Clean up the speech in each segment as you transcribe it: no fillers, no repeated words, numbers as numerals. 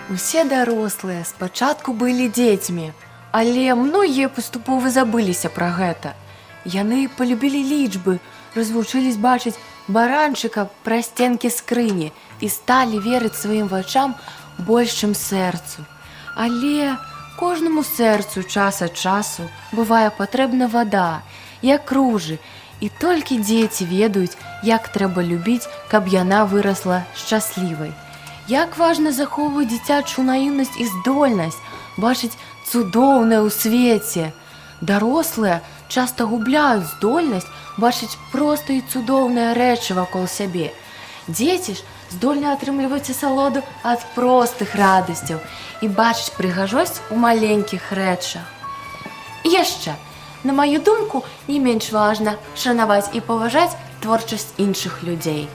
Усе дарослыя спачатку былі дзецьмі, але многія паступова забыліся пра гэта. Яны полюбілі лічбы, развучылись бачыць баранчыка праз сценкі скрыні і сталі верыць сваім вачам больш, чым сэрцу. Але кожнаму сэрцу час ад часу бывае патрэбна вада, як ружы, і толькі дзеці ведаюць, як трэба любіць, каб яна вырасла шчаслівай. Як важна захоўваць дзіцячую наіўнасць і здольнасць бачыць цудоўнае ў свеце. Дарослыя часта губляюць здольнасць бачыць проста і цудоўныя рэчы вакол сябе. Дзеці ж здольны атрымліваць асалоду ад простых радасцяў і бачыць прыгажосць у маленькіх рэчах. І яшчэ, на маю думку, не менш важна шанаваць і паважаць творчасць іншых людзей.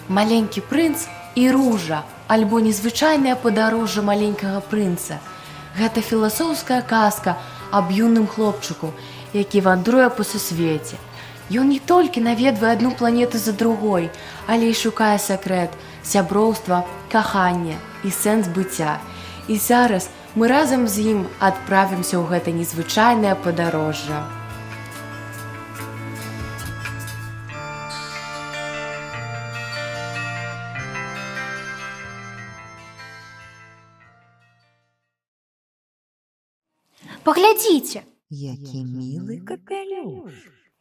«Маленькі прынц» і «Ружа» альбо «Незвычайнае падарожжа маленькага прынца» – гэта філасофская казка аб юным хлопчыку, які вандруе па сусвеце. Ён не толькі наведвае адну планету за другой, але і шукае сакрэт, сяброўства, кахання і сэнс быцця. І зараз мы разам з ім адправімся ў гэта незвычайнае падарожжа. Паглядзіце! Які мілы капялюш.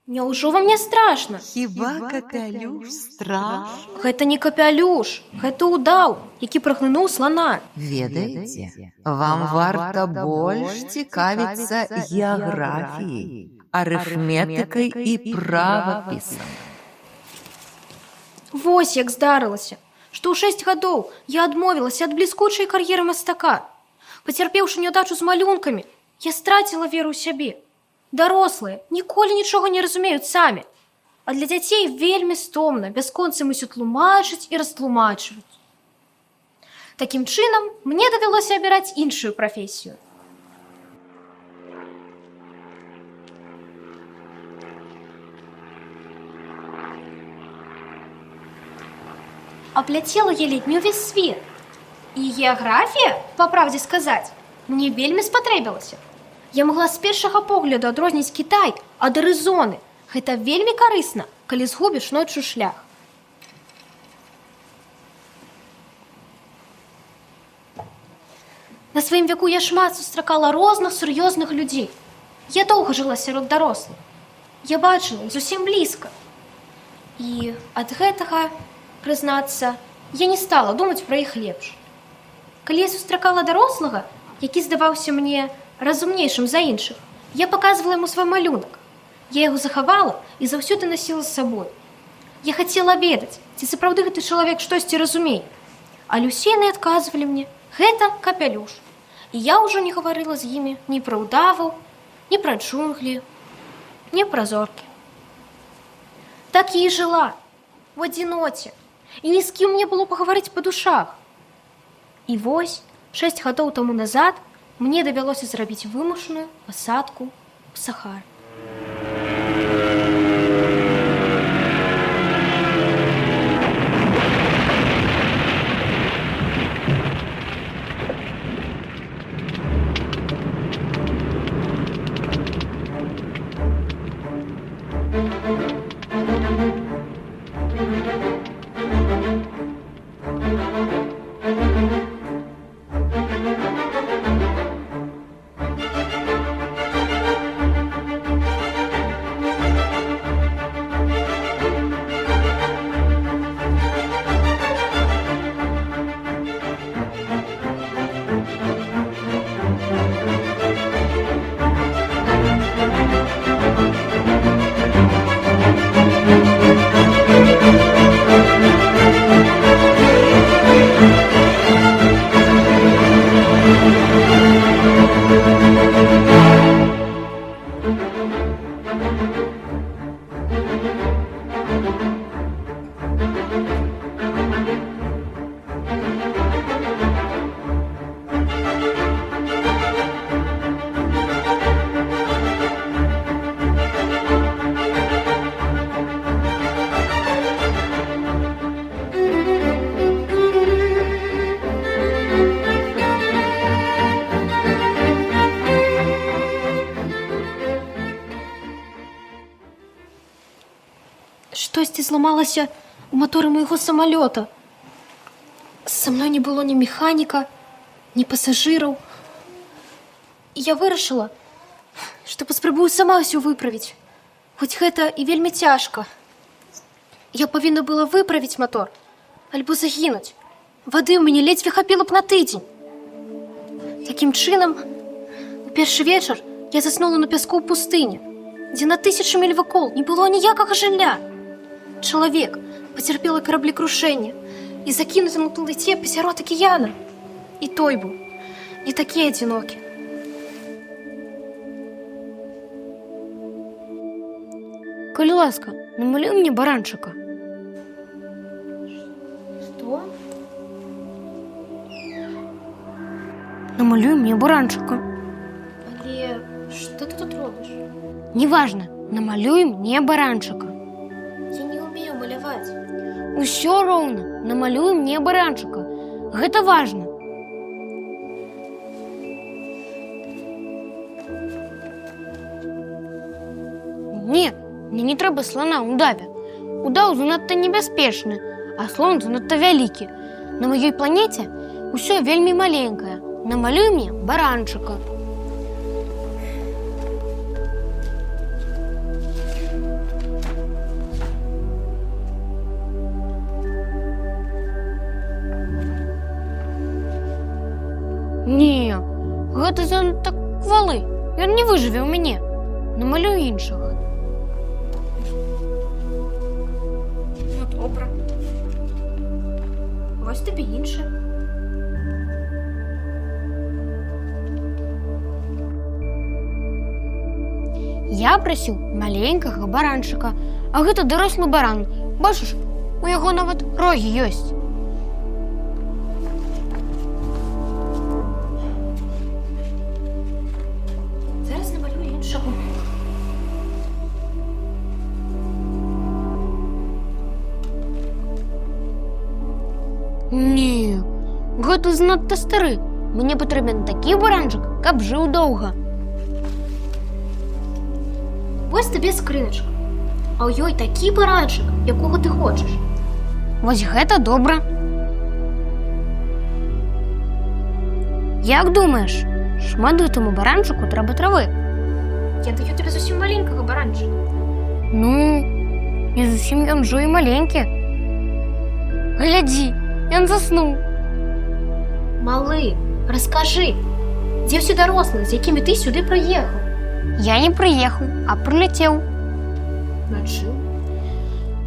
Няўжо вам не страшна? Хіба капялюш страшны? Гэта не капялюш, гэта ўдаў, які праглынуў слана. Ведаеце, вам варта больш цікавіцца геаграфіяй, арыфметыкай і правапісам. Вось як здарылася, што ў 6 гадоў я адмовілася ад бліскучай кар'еры мастака. Пацярпеўшы няўдачу з малюнкамі, я страціла веру ў сябе. Дарослыя ніколі нічога не разумеюць самі, а для дзяцей вельмі стомна бясконцым усё тлумачыць і растлумачваць. Такім чынам, мне давялося абіраць іншую прафесію. Апляцела я ледзь не ўвесь свет. І геаграфія, па правдзе сказаць, мне вельмі спатрэбілася. Я магла з першага погляду адрозніць Кітай ад Арызоны. Гэта вельмі карысна, калі згубіш ноччу шлях. На сваім веку я шмат сустракала розных сур'ёзных людзей. Я доўга жыла сярод дарослых. Я бачыла іх зусім блізка. І ад гэтага, прызнацца, я не стала думаць пра іх лепш. Калі я сустракала дарослага, які здаваўся мне разумнейшым за іншых, я паказвала яму свой малюнак. Я яго захавала і заўсёды насіла з сабой. Я хацела ведаць, ці сапраўды гэты чалавек штосьці разумее. Але ўсе яны адказвалі мне: гэта капялюш. І я ўжо не гаварыла з імі ні пра ўдаву, ні пра джунглі, ні пра зоркі. Так я і жыла, у адзіноце, і ні з кім мне было пагаварыць па душах. І вось, 6 гадоў таму назад мне давялося зрабіць вымушаную пасадку ў Сахары. зламалася у маторы майго самалёта. Са мной не было ні механіка, ні пасажыраў. І я вырашыла, што паспрабую сама ўсё выправіць. Хоць гэта і вельмі цяжка. Я павінна была выправіць матор, альбо загінуць. Вады ў мяне ледзьве хапіла б на тыдзень. Такім чынам, у першы вечар я заснула на пяску ў пустыні, дзе на 1000 міль вакол не было ніякага жылля. Чалавек пацярпела караблекрушэнне і закінуты на плыце пасярод акіяна. І той быў не такі адзінокі. Калі ласка, намалюй мне баранчыка. Што? Намалюй мне баранчыка. Але што ты тут робіш? Неважна, намалюй мне баранчыка. Я не ўмею маляваць. Усё роўна, намалюй мне баранчыка. Гэта важна. Не, мне не трэба слана ў даве. Удаў занадта небяспечны, а слон занадта вялікі. На маёй планеце ўсё вельмі маленькае. Намалюй мне баранчыка. Не, гэта занадта квалы. Ён не выжыве ў мяне. Намалюй іншага. Ну, добра. Вось табе іншы. Я прасіў маленькага баранчыка, а гэта дарослы баран. Бачыш, у яго нават рогі ёсць. Зараз намалюю іншого. Не, гэта занадта стары. Мне патрэбен такі баранчык, каб жыў доўга. Вось табе скрыначка. А ў ёй такі баранчык, якога ты хочаш. Вось гэта добра. Як думаеш, шмат гэтаму баранчыку трэба травы? Я даю табе зусім маленькага баранчыка. Ну, не зусім ён жо і маленькі. Глядзі, ён заснуў. Малы, раскажы, дзе ўсе дарослыя, з якімі ты сюды прыехаў? Я не прыехаў, а прыляцеў. На чым?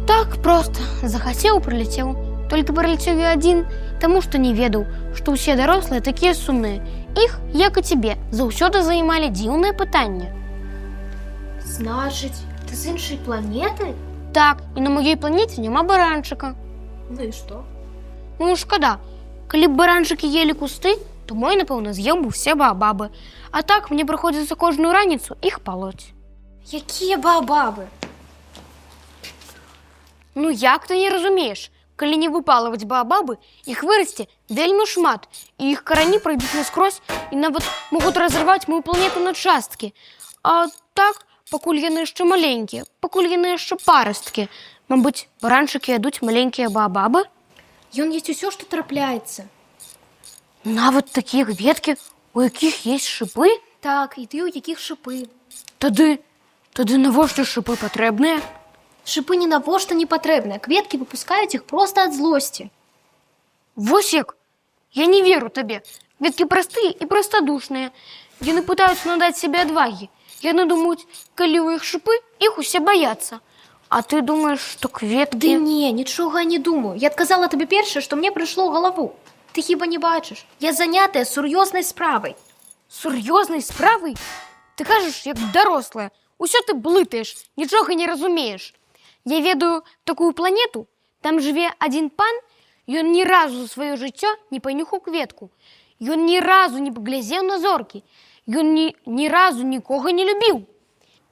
Так проста, захацеў, прыляцеў. Толькі прыляцеў я адзін, таму што не ведаў, што ўсе дарослыя такія сумныя. Іх, як і цябе, заўсёды займалі дзіўныя пытанні. Значыць, ты з іншай планеты? Так, і на маёй планеце няма баранчыка. Ну і што? Ну, шкада, калі б баранчыкі елі кусты, то мой, напэўна, з'еў бы ўсе баабабы. А так мне прыходзіцца кожную раніцу іх палоць. Якія баабабы? Ну як ты не разумееш? Калі не выпалываць баабабы, іх вырасце вельмі шмат, і іх карані пройдуць наскрозь і нават могуць разрываць мою планету на часткі. А так, пакуль яны яшчэ маленькія, пакуль яны яшчэ парасткі, мабыць, баранчыкі ядуць маленькія баабабы? Ён есць усё, што трапляецца. Нават такія кветкі, у якіх есть шипы? Так, і ты, у якіх шипы. Тады навошта шипы патрэбныя? Шипы ні навошта не патрэбныя. Кветкі выпускаюць іх проста ад злосці. Вось як? Я не веру табе. Кветкі простыя і простадушныя. Яны пытаюцца надаць сябе адвагі. Яны думаюць, калі ў іх шипы, іх усе баяцца. А ты думаеш, што кветкі... Ды не, нічога не думаю. Я адказала табе першае, што мне прыйшло ў галаву. Ты хіба не бачыш? Я занятая сур'ёзнай справай. Сур'ёзнай справай? Ты кажаш, як дарослая. Усё ты блытаеш, нічога не разумееш. Я ведаю такую планету, там жыве адзін пан, ён ні разу за сваё жыццё не панюхаў кветку. Ён ні разу не паглядзеў на зоркі. Ён ні разу нікога не любіў.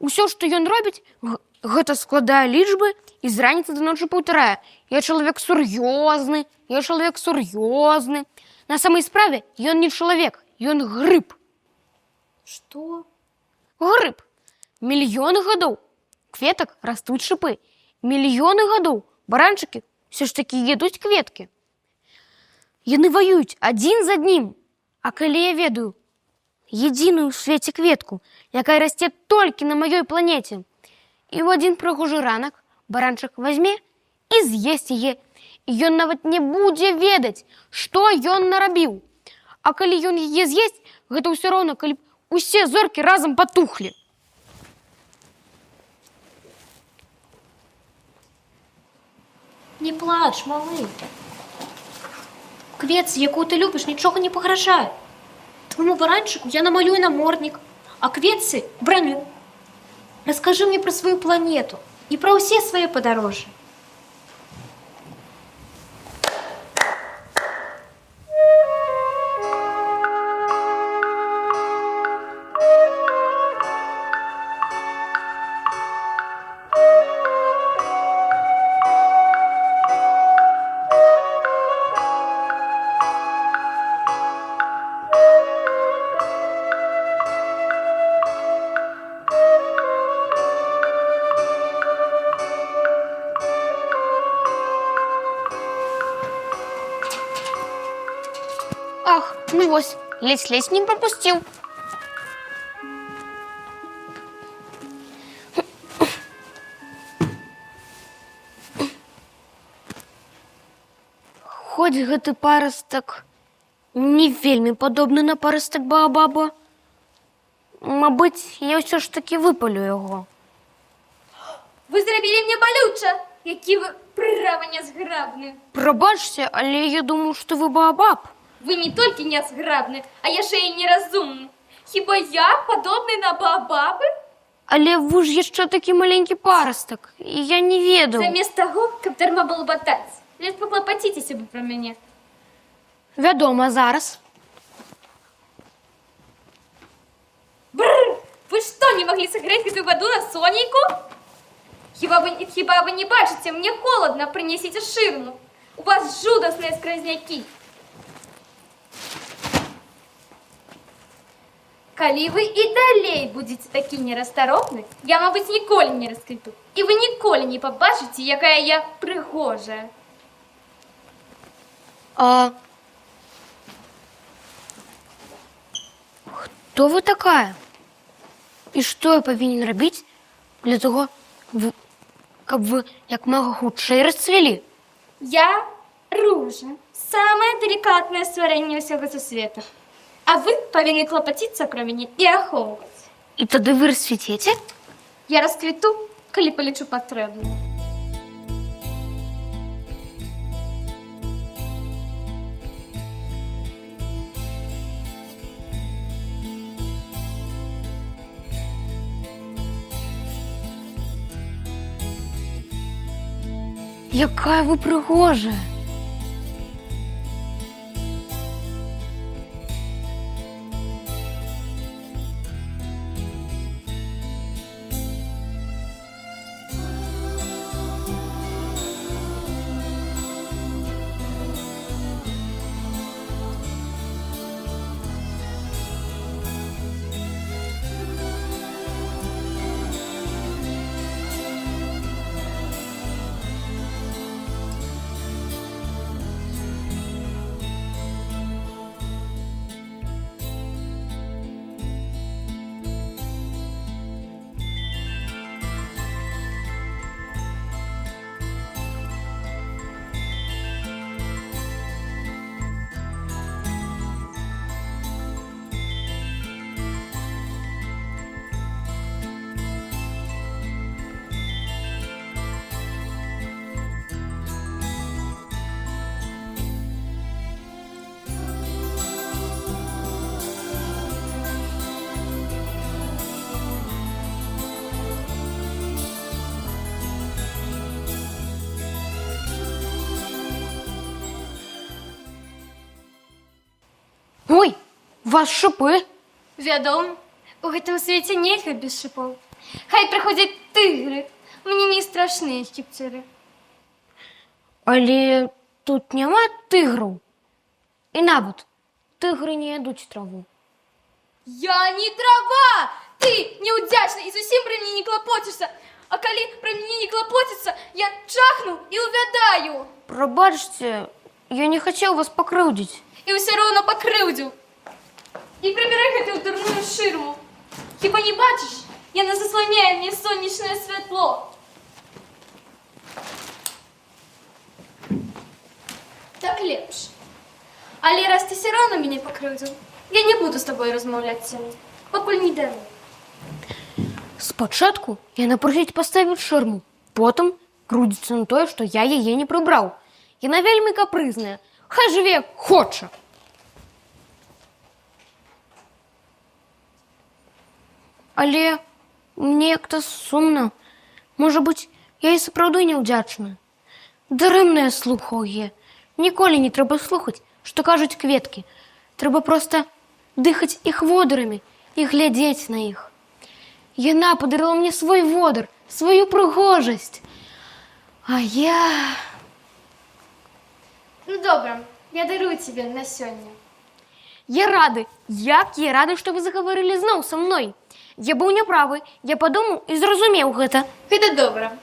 Усё, што ён робіць, гэта складае лічбы і з раніцы да ночы паўтарае. Я чалавек сур'ёзны, я чалавек сур'ёзны. На самай справе ён не чалавек, ён грыб. Што? Грыб. Мільёны гадоў кветак растуць шипы. Мільёны гадоў баранчики все ж таки едуць кветкі. Яны воююць адзін з аднім. А калі я ведаю единую ў свеце кветку, якая расце толькі на маёй планеце, і ў адзін прыгожы ранак баранчык возьме і з'есць яе, і ён нават не будзе ведаць, што ён нарабіў. А калі ён яе з'есць, гэта ўсё роўна, калі б усе зоркі разам патухлі. Не плач, малы. Кветцы, якую ты любіш, нічога не пагражае. Твайму баранчыку я намалюю наморднік, а кветцы – броню. Раскажы мне пра сваю планету і пра ўсе свае падарожжы. Ах, ну вось, ледзь-ледзь не пропусціў. Хоць гэты парастак не вельмі падобны на парастак Баабаба, мабыць, я ўсё ж таки выпалю яго. Вы зрабілі мне балюча, які вы права нязграбны. Прабачце, але я думаю, што вы Баабаб. Вы не толькі нязграбны, а яшчэ і неразумны. Хіба я падобны на Баабабы? Але вы ж яшчэ такі маленькі парастак, і я не ведаў. Замест таго, каб дарма балбатаць, ледзь паклапаціцеся бы пра мяне. Вядома, зараз. Бррр! Вы што, не маглі сагрэць гэтую ваду на сонейку? Хіба вы не бачыце, мне холодна, прынясіце шырму. У вас жудасныя скразнякі. Калі вы і далей будзеце такі нерастаропны, я, мабыць, ніколі не расквіту. І вы ніколі не пабачыце, якая я прыгожая. А хто вы такая? І што я павінен рабіць для того, каб вы як мага хутчэй расцвілі? Я Ружа, самае делікатнае стварэнне ўсяго сусвета. А вы павінны клапаціцца пра мяне і ахоўваць. І тады вы расцвіцеце? Я расквіту, калі палічу патрэбным. Якая вы прыгожая! Ой, у вас шипы. Вядома, у гэтым свеце нельга без шыпоў. Хай прыходзяць тыгры, мне не страшныя шчыпцыры. Але тут няма тыграў. І нават тыгры не ядуць траву. Я не трава! Ты неудзячна і зусім пра мяне не клапоцішся. А калі пра мяне не клапоціцца, я чахну і увядаю. Пробачьте, я не хотел вас покрыўдзіць. І ўсё роўно пакрыўдзіў. І прыбірай гэтую дурную шырму. Хіба не бачыш? Яна засланяе мне сонечнае святло. Так лепш. Але раз ты все равно меня покрыўдзіў, я не буду с тобой размаўляць сёння, пакуль не дару. Спачатку яна просіць паставіць шырму, потым крудзіцца на тое, што я яе не прыбраў. Яна вельмі капрызная, хай жыве як хоча. Але мне як-то сумна. Можа быць, я і сапраўды няўдзячная. Дарэмна я слухаў яе. Ніколі не трэба слухаць, што кажуць кветкі. Трэба проста дыхаць іх водарамі і глядзець на іх. Яна падарыла мне свой водар, сваю прыгожасць. А я... Ну добра, я дарую тебе на сёння. Я рады, што вы загаварылі зноў са мной. Я быў няправы, я падумаў і зразумеў гэта. Гэта добра.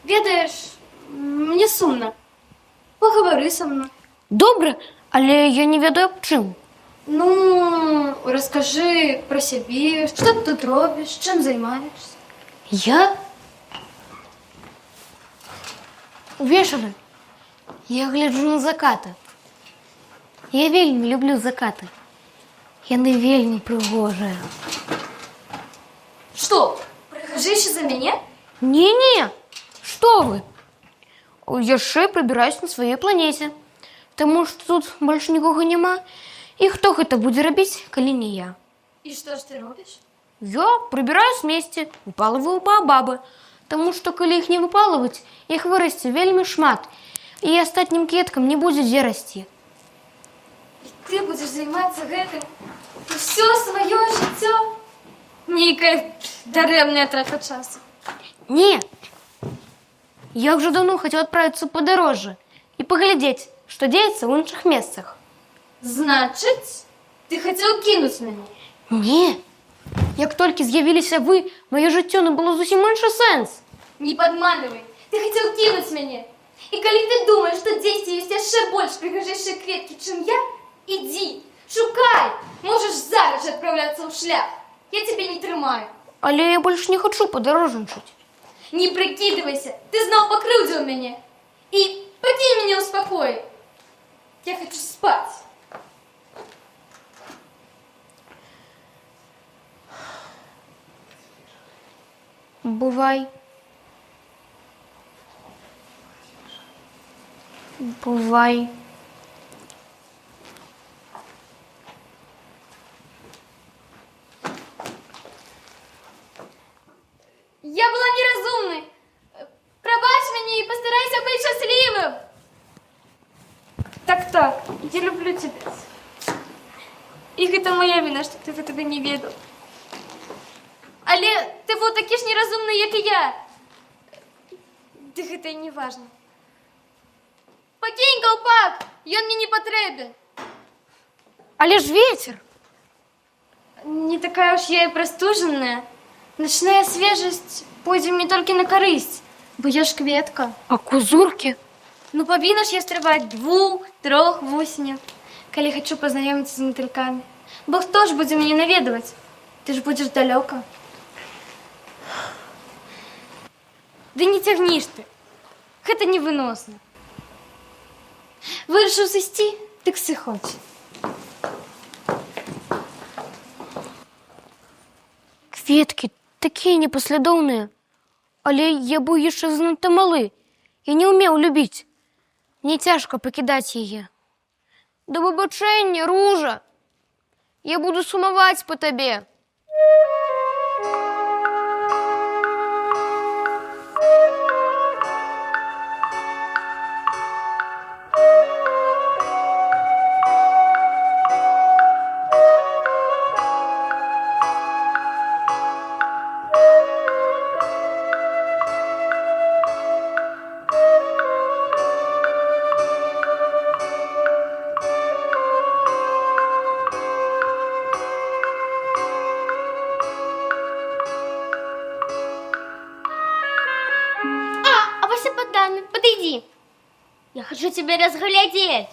Ведаеш, мне сумна. Пагавары са мной. Добра, але я не ведаю аб чым. Ну, раскажы пра сябе, што ты тут робіш, чым займаешся? Я? Увечары я гляджу на закаты. Я вельмі люблю закаты. Яны вельмі прыгожыя. Што, прыгажэйся за мяне? Не-не, што вы? Яшчэ прыбіраюсь на сваёй планеце, таму што тут больш нікога няма. І хто гэта будзе рабіць, калі не я? І што ж ты робіш? Я прыбіраю смецце, выпалываю баабабы, таму што калі іх не выпалываць, іх вырасце вельмі шмат, і астатнім кветкам не будзе дзе расці. Ты будзеш займацца гэтым усё сваё жыццё? Нейкая дарэмная трата часу. Не! Я ўжо даўно хацеў адправіцца ў падарожжа і паглядзець, што дзеецца ў іншых месцах. Значыць, ты хацеў кінуць мяне? Не! Як толькі з'явіліся вы, маё жыццё набыло зусім іншы сэнс. Не падманывай, ты хацеў кінуць мяне. І калі ты думаеш, што дзесьці ёсць яшчэ больш прыгажэйшыя кветкі, чым я, ідзі, шукай, можаш зараз жа адпраўляцца ў шлях. Я цябе не трымаю. Але я больш не хачу падарожнічаць. Не прыкідывайся, ты зноў пакрыўдзіў мяне. І пакінь мяне ў спакоі. Я хочу спаць. Бывай. Бывай. Я была неразумной. Пробачь меня и постарайся быть счастливым. Так, я люблю тебя. И это моя вина, что ты этого не ведал. Але ты вот такі ж неразумны, як і я. Ды гэта і не важна. Пакінь каўпак, ён мне не патрэбен. Але ж ветер. Не такая уж я і прастужаная. Начная свежасць пойдзе мне толькі на карысць, бо я ж кветка. А кузуркі? Ну павінна ж я стрываць 2-3 вусеняў, калі хачу пазнаёміцца з матылькамі. Бо хто ж будзе мяне наведваць? Ты ж будзеш далёка. Ды не цягніш ты. Гэта невыносна. Вырашыў сысці, дык сыходзь. Кветкі такія непаслядоўныя. Але я быў яшчэ занадта малы. Я не ўмеў любіць. Мне цяжка пакідаць яе. Да выбачэння, Ружа! Я буду сумаваць па табе. же тебе разглядеть.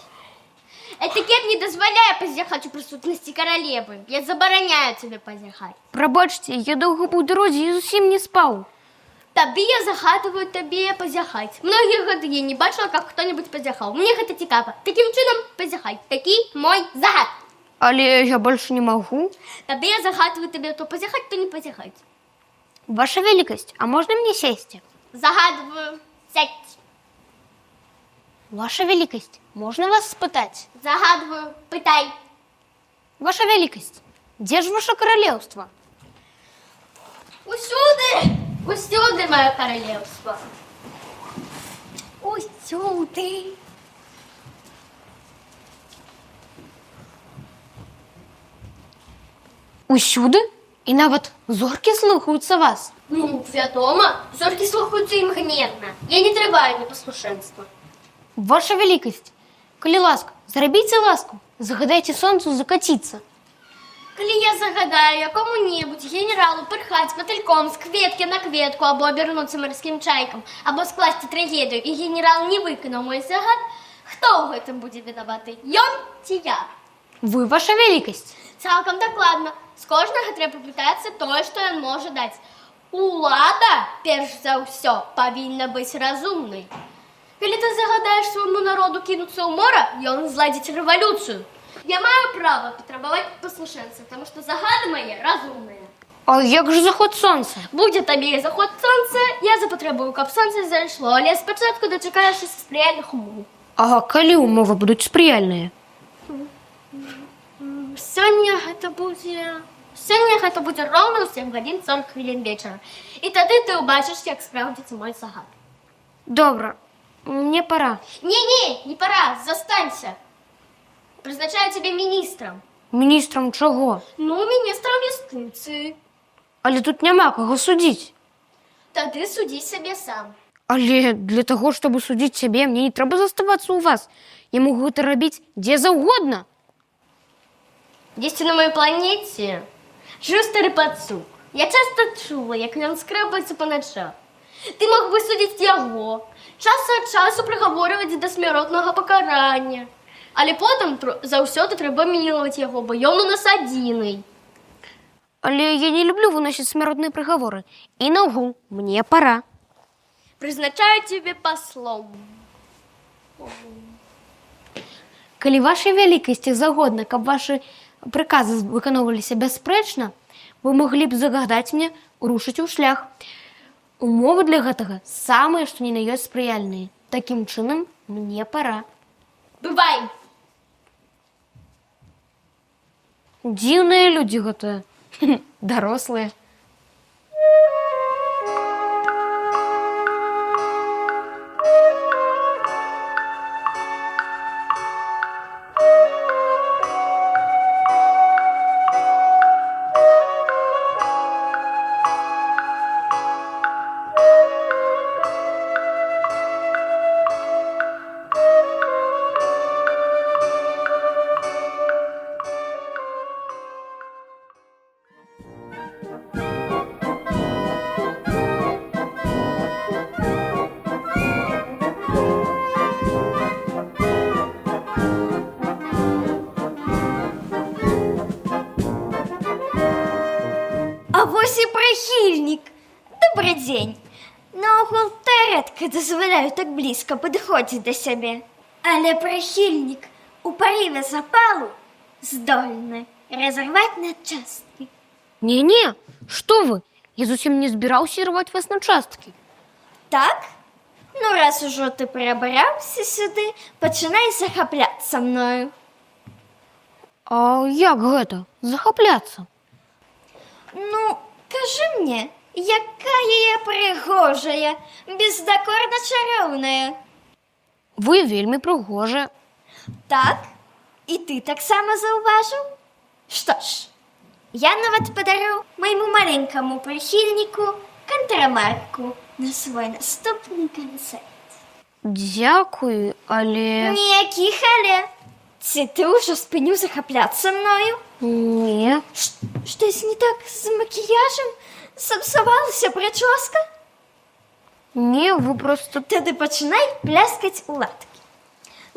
Этикет не дозволяє позяхати у присутності королеви. Я забороняю тебе позяхати. Пробачте, я довго був у дорозі і зовсім не спав. Тобі я загадую тобі позяхати. Многі годи я не бачила, як хто-небудь позяхав. Мені це цікаво. Таким чином позяхай. Такий мой загад. Але я більше не можу. Тобі я загадую тобі то позяхати, то не позяхати. Ваша великость, а можна мені сісти? Загадую. Сядь. Ваша великость, можна вас спитати? Загадую. Питай. Ваша великость, де ж ваше королевство? Усюди. Усюди, моє королевство. Усюди. Усюди? І навіть зорки слухаються вас. Ну, вядомо, зорки слухаються імгненно. Я не триваю непослушенства. Ваша великость, коли ласка, зробіть ласку, загадайте сонцю закатиться. Коли я загадаю якому-небудь генералу пирхати мотыльком з кветки на кветку, або обернутися морським чайком, або скласти трагедію, і генерал не виконав мой загад, хто у гэтым буде винуватий? Ён ці я? Ви, ваша великость. Цалком докладно. З кожного треба пытацца тое, што ён можа даць. Улада, перш за ўсё, павінна быць разумнай. Калі ты загадаеш свайму народу кінуцца ў мора, ён зладзіць рэвалюцыю. Я маю права патрабаваць паслушэнства, таму што загады мае разумныя. А як же заход сонця? Будзе табе і заход сонца, я запатрабую, каб сонца зайшло, але спачатку дачакаешся спрыяльных умоў. А калі умовы будуць спрыяльныя? Сёння гэта будзе роўна ў 7 гадзін 40 хвілін вечара. І тады ты ўбачыш, як спраўдзіцца мой загад. Добра, мне пора. Не пора, застанься. Прызначаю цябе міністрам. Міністрам чого? Ну, міністрам юстыцыі. Але тут няма кого судзіць. Тады судзі сабе сам. Але для таго, чтобы судзіць сябе, мне не трэба заставацца ў вас. Я могу гэта рабіць дзе заўгодна. Дзесьці на маёй планеце жыў стары пацук. Я часта чула, як ён скрэбаецца па начах. Ты мог бы судзіць яго, час ад часу прыгаворваць да смяротнага пакарання. Але потым заўсёды трэба мілаваць яго, бо ён у нас адзіны. Але я не люблю выносіць смяротныя прыгаворы. І наогул, мне пора. Прызначаю цябе паслом. Калі вашай вялікасці загодна, каб вашы прыказы выконваліся бясспрэчна, вы маглі б загадаць мне рушыць у шлях. Умовы для гэтага самыя, што ні на ёсць спрыяльныя. Такім чынам, мне пара. Бывай! Дзіўныя людзі гэтыя. Дарослыя. А вось і прыхільнік. Добры дзень. Наогул рэдка дазваляю так блізка падыходзіць да сябе. Але прыхільнік у парыве запалу здольны разарваць на часткі. Не-не, што вы? Я зусім не збіраўся рваць вас на часткі. Так? Ну, раз ужо ты прабраўся сюды, пачынай захапляцца мною. А як гэта? Захапляцца? Ну, кажы мне, якая я прыгожая, бездакорна чароўная. Вы вельмі прыгожая. Так? І ты таксама заўважыў? Што ж, я нават падарю майму маленькаму прыхільніку кантрамарку на свой наступны канцэрт. Дзякуй, але... Ніякіх але. Ці ты ўжо спыніў захапляцца мною? Не. Штось не так з макіяжам? Сапсавалася прычоска? Не, вы просто... Тады пачынай пляскаць у ладкі.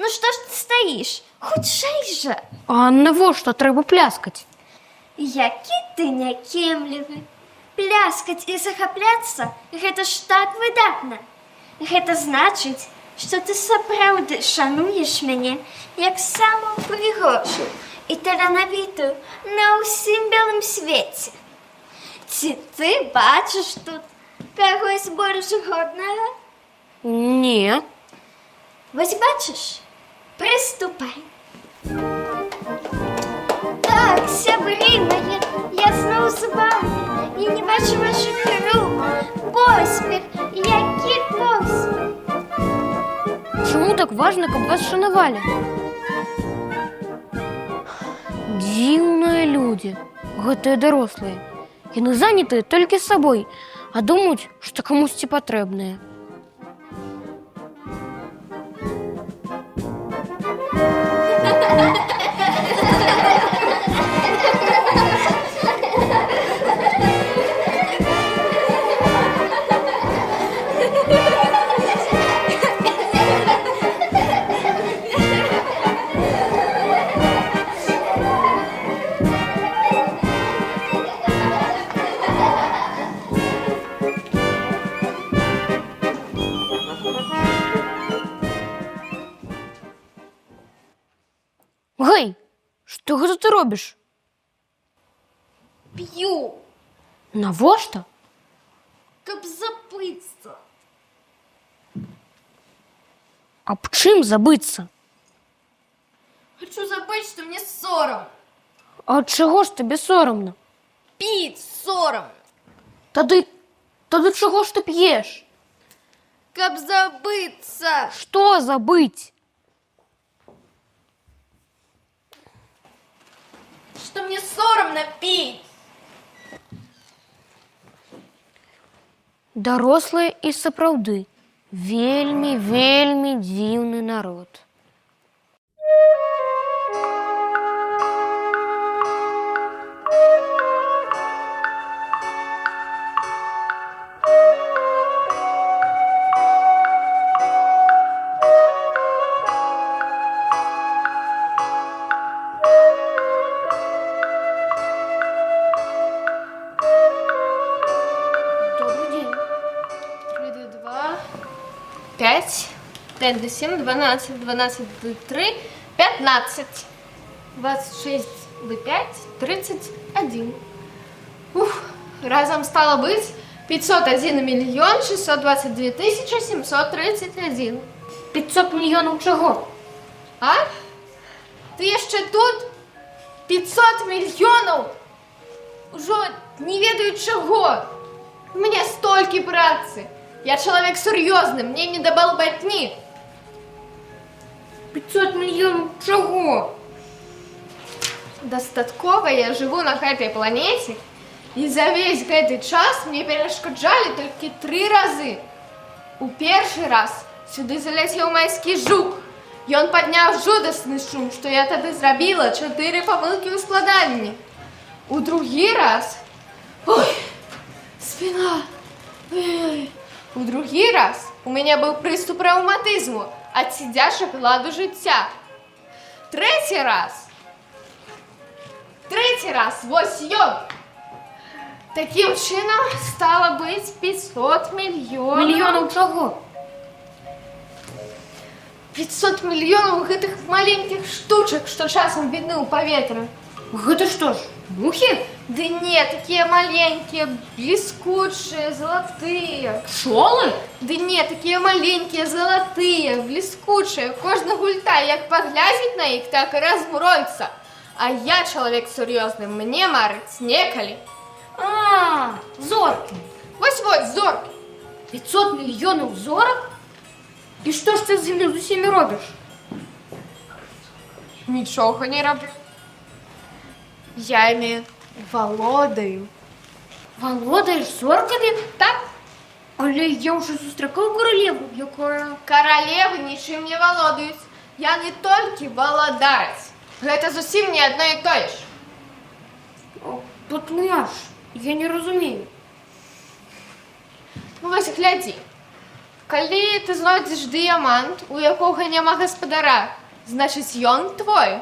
Ну что ж ты стоишь? Худшей же. А навошта трэба пляскаць? Які ты някемлівы. Пляскаць і захапляцца – гэта ж так выдатна. Гэта значыць, што ты сапраўды шануеш мяне як самую прыгожую і таленавітую на ўсім белым свеце. Ці ты бачыш тут кагось больш годнага? Не. Вось бачыш, прыступай. Так, сябры мае, я зноў з вами. Я не бачу вашых рук. Поспех, які поспех. Чаму так важна, каб вас шанавалі? Дзіўныя людзі, гэтыя дарослыя. Яны занятыя толькі сабой, а думаюць, што камусьці патрэбныя. Гэй, што гэта ты робіш? П'ю, Навошта? каб забыцца. Аб чым забыцца? Хочу забыть, что мне сором. А ад чаго ж табе сорамна? Пить сором. Тады чаго ж ты п'еш? Каб забыться. Што забыць? Что мне соромно пить. Дарослыя і сапраўды вельмі, вельмі дзіўны народ. Добрый день. 3 до 2, 5, 5 до 7, 12, 12 до 3, 15, 26 до 5, 31. Ух, разом стало быть 501 миллион 622 тысячи 731. 500 мільйонаў чаго? А? Ты еще тут? 500 миллионов? Ужо не ведаю чего. У меня столько працы. Я человек серьезный, мне не до балбатни. 500 мільйонаў чаго? Дастаткова я живу на этой планете, и за весь этот час мне перешкоджали только 3 разы. У первый раз сюда залетел майский жук, и он поднял жудасный шум, что я тогда зробила 4 помылки у складальни. У другий раз... Ой, спина. Ой-ой-ой. У другий раз у меня был приступ ревматизму от сидящего ладу життя. Третий раз, ось йон. Таким чином стало быть 500 миллионов. Мільйонаў чаго? 500 миллионов этих маленьких штучек, что часом видны у поветра. Гэта што ж, мухі? Да нет, такие маленькие, блескучие, золотые. Пчолы? Да нет, такие маленькие, золотые, блескучие. Кожна гульта, як поглядеть на их, так и размроется. А я человек серьезный, мне марить неколи. А, зоркі. Вось-вось, зорки. 500 мільйонаў зорак? І што ж ти з імі з усімі робиш? Ничего не роблю. Я ими володаю. Володаєш зорками? Так, Але я вже зустрікав королеву, яка... королевы ничем не володают. Я не только володарец. Это зовсім не одно и то ж. Патлаш, я не розумію. Ну, ось гляди. Калі ты знойдзеш дыямант, у якога няма гаспадара, значыць ён твой.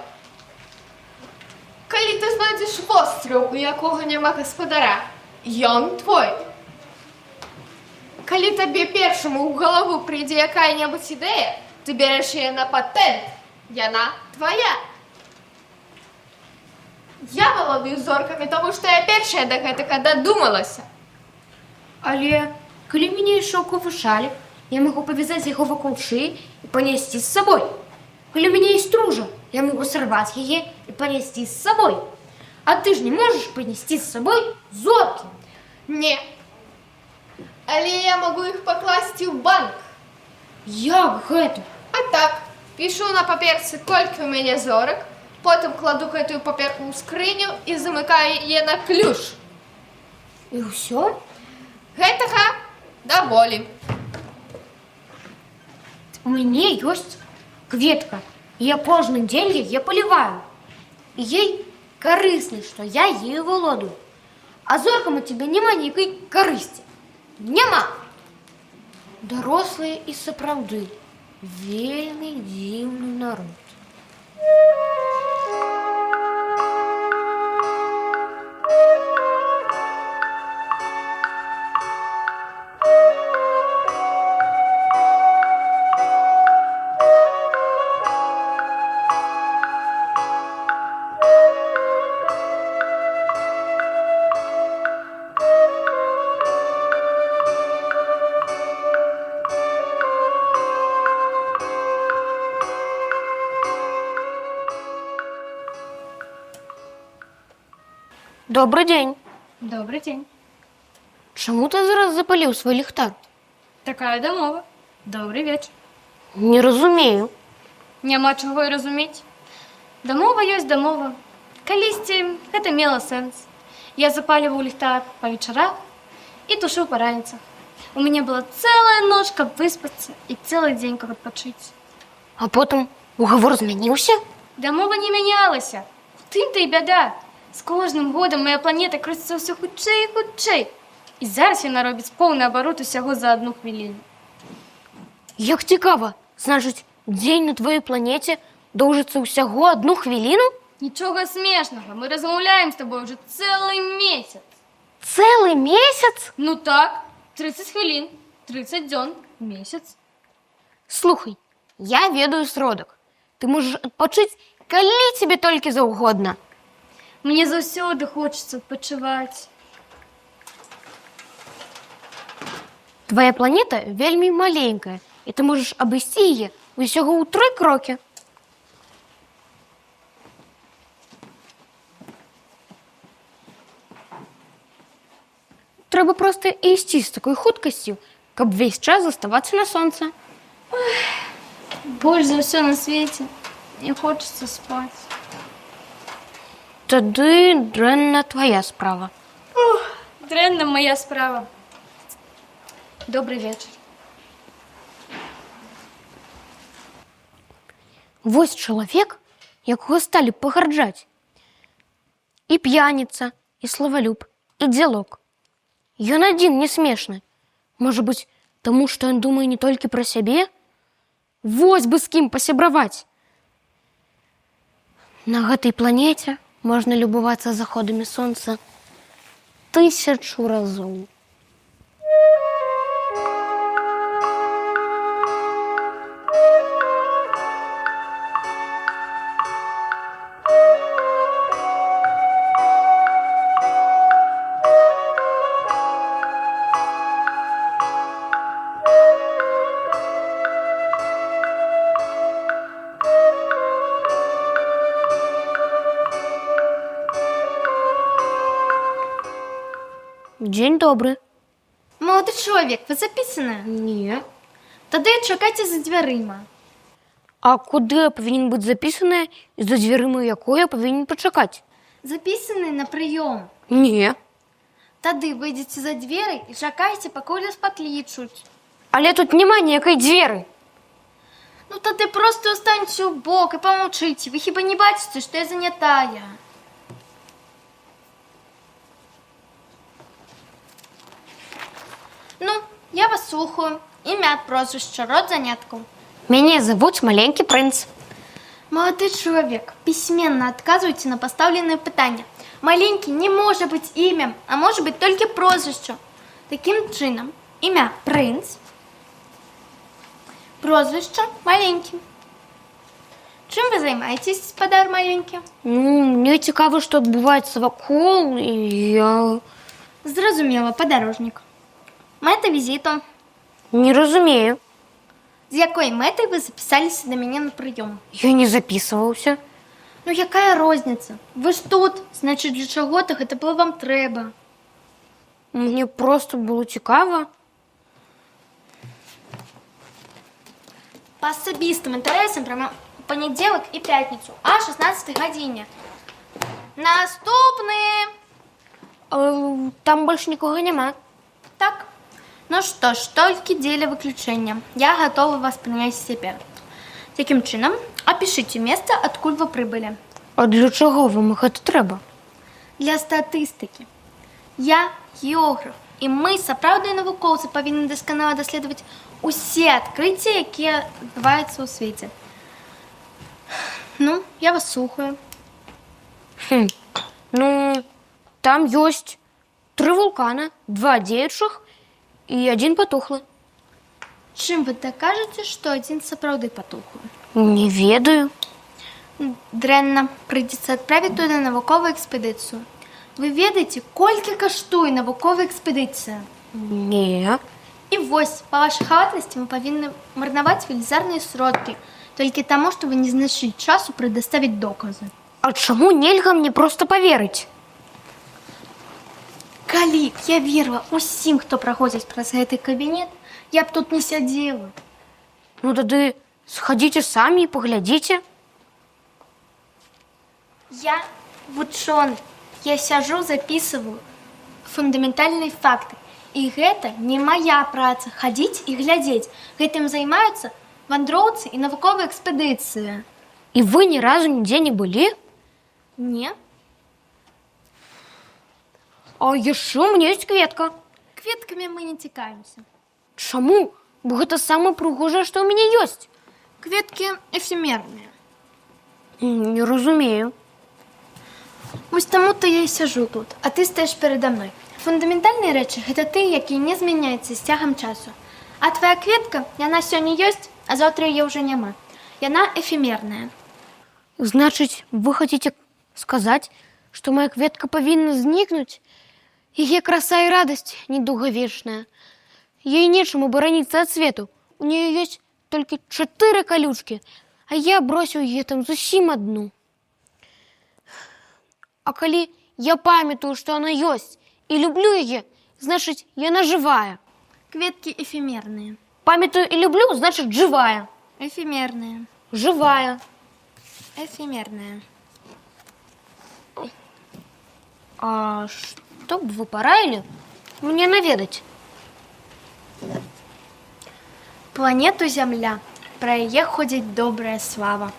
Калі ты знойдзеш востраў, у якога няма гаспадара, ён твой. Калі табе першаму ў галаву прыйдзе якая-небудзь ідэя, ты бярэш яе на патэнт, яна твая. Я валодаю зоркамі, таму што я першая да гэтага дадумалася. Але калі мяне шоўковы шалік, я могу повязать его вокруг шеи и понести с собой. Или у меня есть стружа, я могу сорвать ее и понести с собой. А ты же не можешь понести с собой зорки. Не. Але я могу их покласти в банк. Як гэта? А так, пишу на паперцы, колькі у мяне зорак, потым кладу гэтую паперку ў скрыню і замыкаю яе на ключ. И все? Гэтага даволі. У меня есть кветка, и я кожны день ее поливаю. И ей корыстно, что я ею володую. А зоркам у тебя нема ніякай корысти. Нема! Дорослые и сапраўды вельмі дзіўны народ. Добрый день. Добрый день. Чаму ты зараз запаліў свой ліхтар? Такая дамова. Добрый вечер. Не разумею. Няма чаго і разумець. Дамова ёсць дамова. Калісьці гэта мела сэнс. Я запаліваў ліхтар па вечарах і тушыў па раніцах. У мяне была цэлая ноч, каб выспацца і цэлы дзень, каб адпачыць. А потым угавор змяніўся? Дамова не мянялася. У тым-то і бяда. З кожным годам моя планета круціцца ўсё хутчэй і хутчэй. І зараз яна робіць поўны абарот усяго за 1 хвіліну. Як цікава. Значыць, дзень на твоей планеце доўжыцца ўсяго 1 хвіліну? Нічога смешнага. Мы размаўляем з табой уже цэлы месяц. Цэлы месяц? Ну так, 30 хвілін, 30 дзён, месяц. Слухай, я ведаю сродак. Ты можаш адпачыць, калі тебе толькі заўгодна. Мне заўсёды хочацца адпачываць. Твоя планета вельмі маленькая, і ты можаш абысці яе усяго ў 3 крокі. Трэба проста ісці з такой хуткасцю, каб весь час заставацца на сонца. Больш за ўсё на свеце не хочацца спаць. Тады дрэнна твоя справа. Дрэнна моя справа. Добрый вечер. Вось чалавек, якога сталі пагарджаць. І п'яніца, і славалюб, і дзялок. Ён адзін не смешны. Можа быць, таму што ён думае не толькі пра сябе? Вось бы з кім пасябраваць. На гэтай планеце можна любавацца заходамі сонца 1000 разоў. Дзень добры. Молодой чалавек, вы запісаны? Не. Тады чакайце за дзвярыма. А куды я павінен быць запісаная і за дзвярыма якое я павінен пачакаць? Запісаны на прыём. Не. Тады выйдзеце за дзверы і чакайце, пакуль вас паклічуць. Але тут няма ніякай дзверы. Ну тады проста ўстаньце ў бок і памаўчыце. Вы хіба не бачыце, што я занятая? Ну, я вас слухаю. ім'я, прозвище, род занятків. Меня зовут Маленький принц. Молодой человек, письменно отказывайте на поставленные питання. Маленький не може бути ім'ям, а може бути тільки прозвище. Таким чином, ім'я принц, прозвище маленький. Чим ви займаєтесь, господар маленький? Ну, мне цікаво, що відбувається вокруг, і я Зрозуміло, подорожник. Мета візиту. не розумію. З якою метою ви записалися до мене на прийом? Я не записувався. Ну, яка розниця? Ви ж тут, значить, для чого-то це було вам треба. Мені просто було цікаво. По особистым интересам прямо понеділок і п'ятницю, о 16 годині. Наступний. Там більше нікого нема. Так. Ну що ж, тільки діля виключення. Я готова вас прийняти тепер. Таким чином, опишіть місце, откуда ви прибули. А для чого вам це треба? Для статистики. Я географ, і ми, сапраўдныя навукоўцы, повинні досконало дослідувати усі відкриття, які відбуваються у світі. Ну, я вас слухаю. Ну, там есть 3 вулкана, 2 діючих і 1 потухлий. Чим ви докажете, що один сапраўды потухлий? Не ведаю. Дрэнна, прыйдзецца адправіць туды навуковую экспедыцыю. Вы ведаеце, колькі каштуе навуковая экспедыцыя? Не. І вось, па вашай халатнасці мы павінны марнаваць велізарныя сродкі толькі таму, што вы не знайшлі часу прадаставіць доказы. А чаму нельга мне просто поверыць? Калі б я верыла усім, хто праходзіць праз гэты кабінет, я б тут не сядзела. Ну тады сходите самі і паглядзіце. Я вучоны. Я сяжу, записываю фундаментальныя факты. І гэта не моя праца хадзіць і глядзець. Гэтым займаюцца вандроўцы і навуковыя экспедыцыі. І вы ні разу нідзе не былі? Не, А яшчэ у меня есть кветка. кветкамі мы не цікавімся. Чаму? Бо гэта самае прыгожае, што ў мяне ёсць. Кветкі эфемерныя. Не разумею. Вось таму-то я і сяжу тут, а ты стаеш перада мной. Фундаментальныя рэчы гэта тыя, якія не змяняюцца з цягам часу. А твоя кветка, яна сёння ёсць, а заўтра яе ўжо няма. Яна эфемерная. Значыць, вы хотите сказаць, што моя кветка павінна знікнуць? Яе краса і радасць недоўгавечная. Ей нечаму бараніцца ад свету. У нее ёсць толькі 4 калючкі, а я бросіў яе там зусім адну. А калі я памятаю, што она ёсць і люблю яе, значыць, яна жывая. Кветкі эфемерныя. Памятаю і люблю, значыць, жывая. Эфемерная. Жывая. Эфемерная. А што б вы параілі мне наведаць? Планету Зямля. Пра яе ходзіць добрая слава.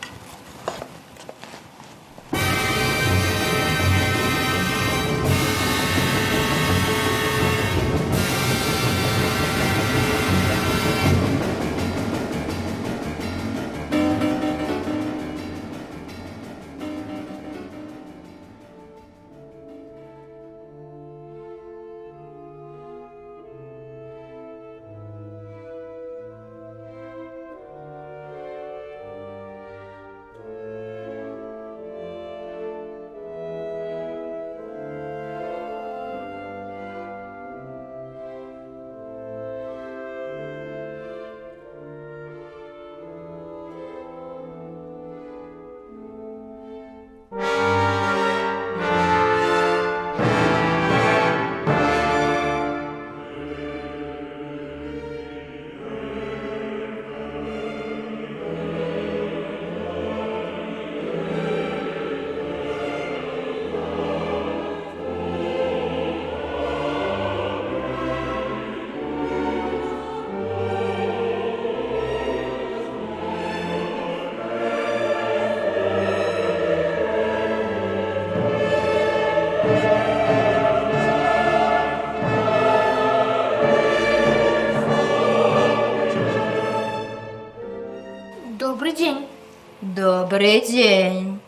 Добрый день.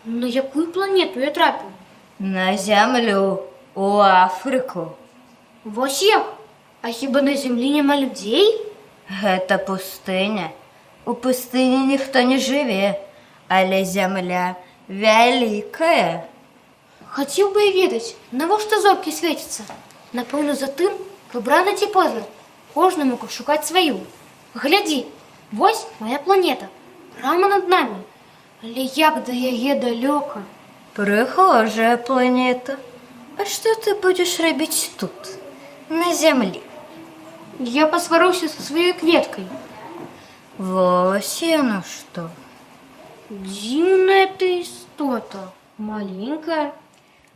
На якую планету я трапіў? На Зямлю, у Афрыку. Вось як? А хіба на зямлі няма людзей? Гэта пустыня. У пустыні ніхто не жыве, але зямля вялікая. Хацеў бы я ведаць, навошта зоркі свецяцца? Напэўна, за тым, каб рана ці позна кожны мог шукаць сваю. Глядзі, вось моя планета, прямо над намі. Але як да яе далёка. Прыгожая планета. А што ты будзеш рабіць тут, на зямлі? Я пасварыўся са сваёй кветкай. Вось яно што. Дзіўная ты істота, маленькая.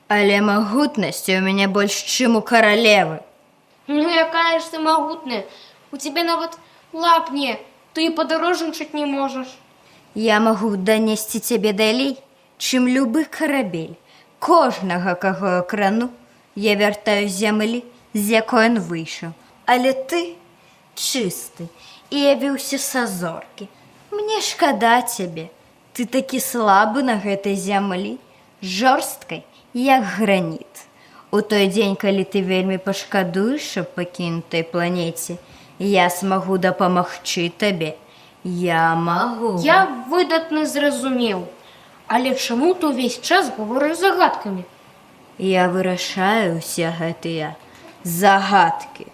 Але магутнасці ў мяне больш, чым у каралевы. Ну, якая ж ты магутная. У тебе нават лап не, ты і падарожнічаць не можаш. Я магу данесці цябе далей, чым любы карабель. Кожнага, каго я крану, я вяртаю з зямлі, з якой ён выйшаў. Але ты чысты і явіўся са зоркі. Мне шкада цябе. Ты такі слабы на гэтай зямлі, жорсткай, як граніт. У той дзень, калі ты вельмі пашкадуеш аб пакінутай планеце, я смагу дапамагчы табе. Я магу. Я выдатна зразумеў. Але чаму ты ўвесь час гаворыш загадкамі? Я вырашаю ўсе гэтыя загадкі.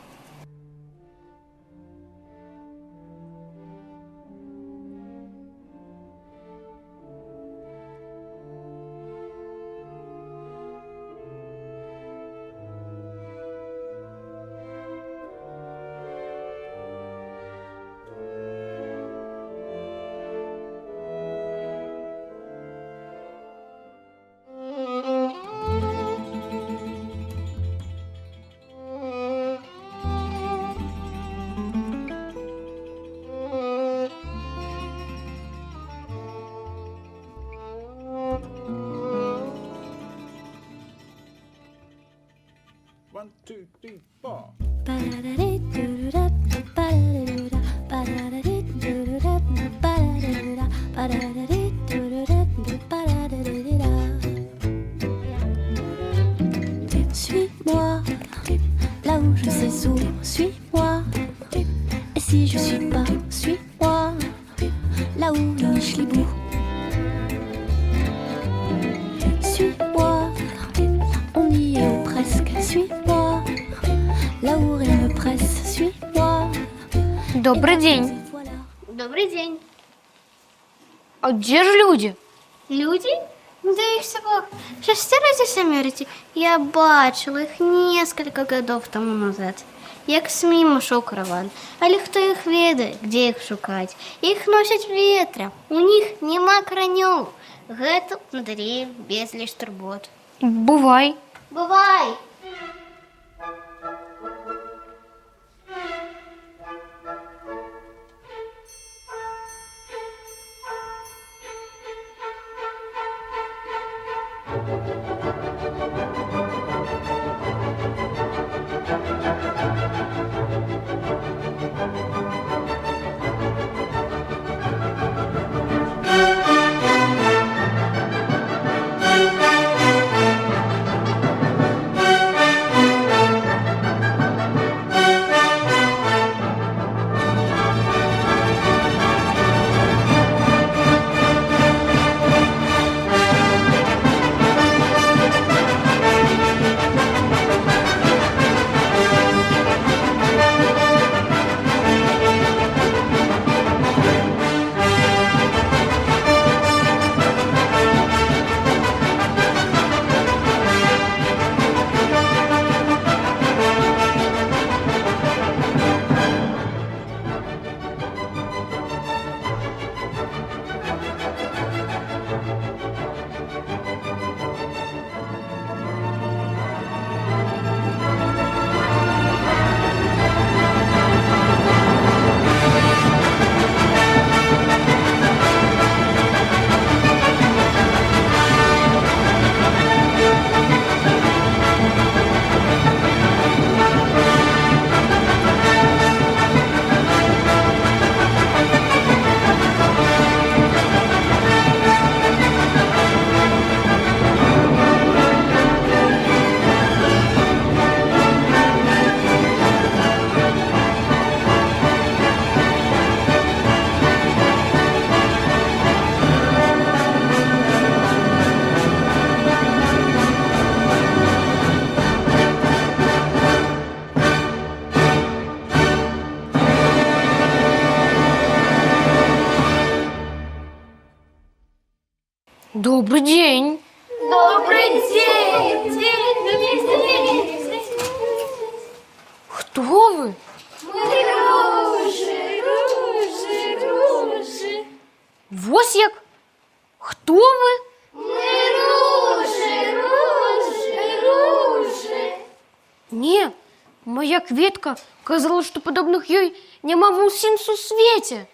One, two, three, four. Suis-moi, là où je sais où, suis-moi. Et si je suis pas, suis-moi, là où il niche les bouts. Suis-moi, on y est ou presque, suis-moi, là où rien ne presse, suis-moi. Добрый день. Voilà. Добрый день. А где же люди? Люди? Да их всего 6 или 7. Я бачила их несколько годов тому назад. Як мимо шел караван. Але хто их ведае, где их шукать? Их носят ветром. У них нема кранёў. Гэта на дрэве безліч турбот. Бывай. Бывай! Добрый день. Добрый день! Кто вы? Вось як? Хто ви? Не, моя кветка казала, што падобных ёй няма ва ўсім сусвеце.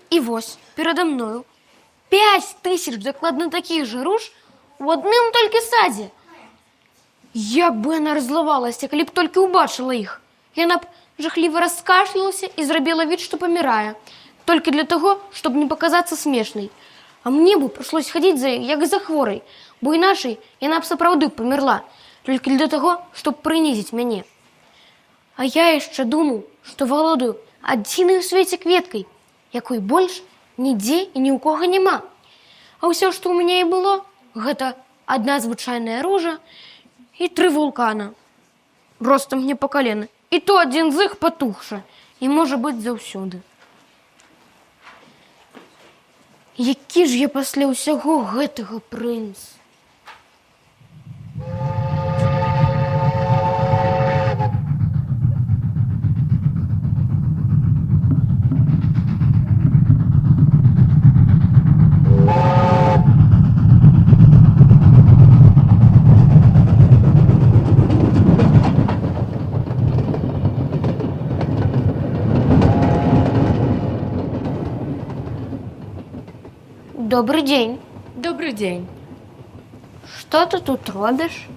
І вось перада мною 5000 дакладна такіх жа руж у адным толькі садзе. Як бы яна раззлавалася, калі б толькі ўбачыла іх. Яна б жахліва раскашлялася і зрабіла від, што памірае, толькі для таго, щоб не паказацца смешнай. А мне бы прыйшлось хадзіць за ёй, як за хворай, бо іначай яна б сапраўды памерла, толькі для таго, щоб прынізіць мяне. А я яшчэ думаў, што валодаю адзінай у свеце кветкай, якой больш нідзе і ні ў кога няма. А ўсё, што ў мяне і было, гэта адна звычайная ружа і 3 вулкана. Ростам мне па калена. І то адзін з іх патухшы. І можа быць заўсёды. Які ж я пасля ўсяго гэтага прынц? Добрый день. Добрый день. Что ты тут робишь?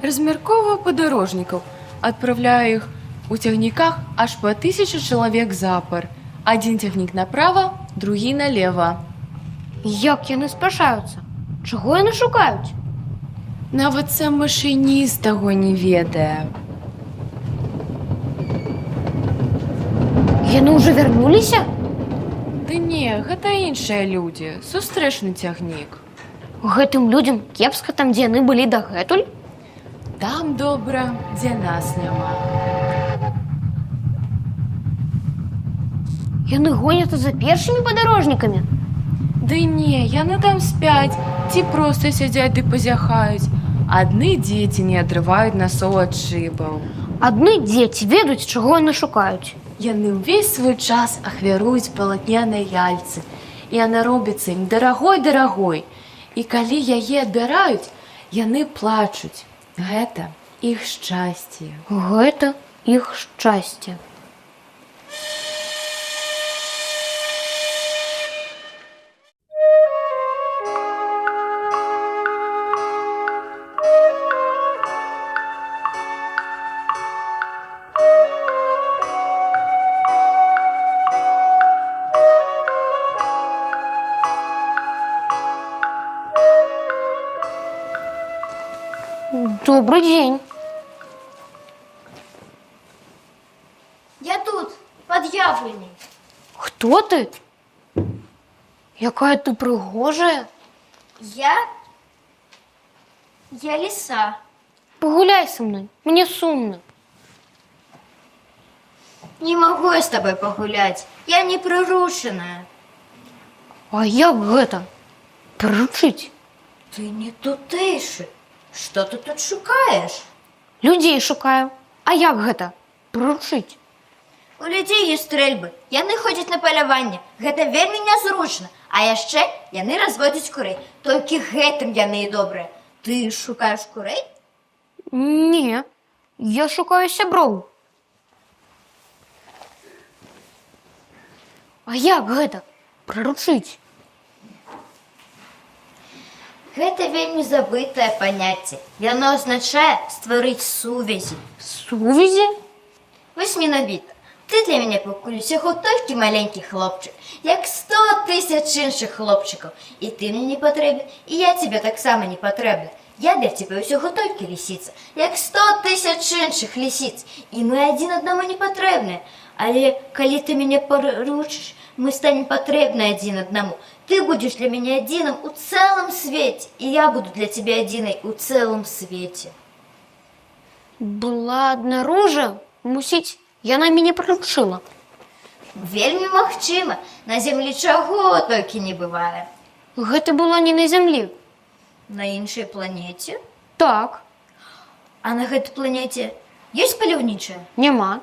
Размяркоўваю падарожнікаў. Адпраўляю іх у цягніках аж па 1000 чалавек запар. Адзін цягнік направа, другі налева. Як яны спрашаюцца? Чаго яны шукаюць? Нават сам машыніст таго не ведае. Яны ўжо вярнуліся? Ды не, гэта іншыя людзі, сустрэчны цягнік. Гэтым людзям кепска там, дзе яны былі дагэтуль? Там добра, дзе нас няма. Яны гоняцца за першымі падарожнікамі? Ды не, яны там спяць, ці проста сядзяць ды пазяхаюць. Адны дзеці не адрываюць насоў ад шыбаў. Адны дзеці ведаюць, чаго яны шукаюць. Яны ўвесь свой час ахвяруюць палатнянай яльцы. І яна робіцца ім дарагой-дарагой. І калі яе адбіраюць, яны плачуць. Гэта іх шчасце. Гэта іх шчасце. Добрый день. Я тут, под яблоней. Хто ты? Якая ты прыгожая. Я лиса. Пагуляй са мной, мне сумна. Не могу я с тобой погулять. Я не прирушенная. А як гэта? Прыручыць? Ты не тутейший. Что ты тут шукаешь? Людзей шукаю. А як гэта? Прыручыць? У людей есть стрельбы. Яны ходят на поляванне. Гэта вельмі нязручна. А яшчэ яны разводзяць курэй. Толькі гэтым яны і добрыя. Ты шукаеш курэй? Не, я шукаю сяброў. А як гэта? Прыручыць? Гэта вельмі забытае паняцце. Яно азначае стварыць сувязі. Сувязі? Вось менавіта. Ты для мяне пакуль усяго толькі маленькі хлопчык, як 100 000 іншых хлопчыкаў. І ты мне не патрэбен, і я тебе таксама не патрэбна. Я для тебе усяго толькі лісіца, як 100 000 іншых лісіц. І мы адзін аднаму не патрэбныя. Але калі ты мяне паручыш, Мы станем потребны один одному. Ты будешь для меня единым у целом свете, и я буду для тебя единой у целом свете. Была одна ружа, мусіць, яна мяне прыручыла. Вельмі магчыма, на зямлі чаго толькі не бывае. Гэта была не на зямлі. На іншай планеце? Так, А на гэтай планеце ёсць паляўнічая? няма,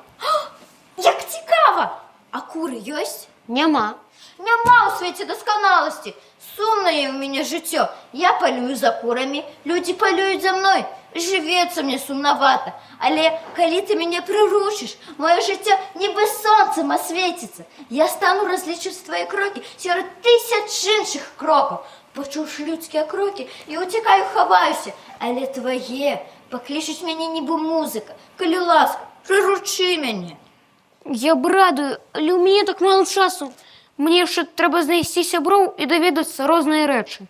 Як цікава! А куры ёсць? няма. Няма ў свеце дасканаласці. Сумнае ў мяне жыццё. Я палюю за курамі, людзі палююць за мной. Жывецца мне сумнавата. Але калі ты мяне прыручыш, маё жыццё нібы сонцам асвеціцца. Я стану разлічваць твае крокі сярод тысяч іншых крокаў. Пачуўшы людскія крокі, я уцякаю, хаваюся. Але твае паклічуць мяне нібы музыка. Калі ласка, прыручы мяне. Я б радую, але ў мяне так мало часу. Мне яшчэ трэба знайсці сяброў і даведацца розныя рэчы.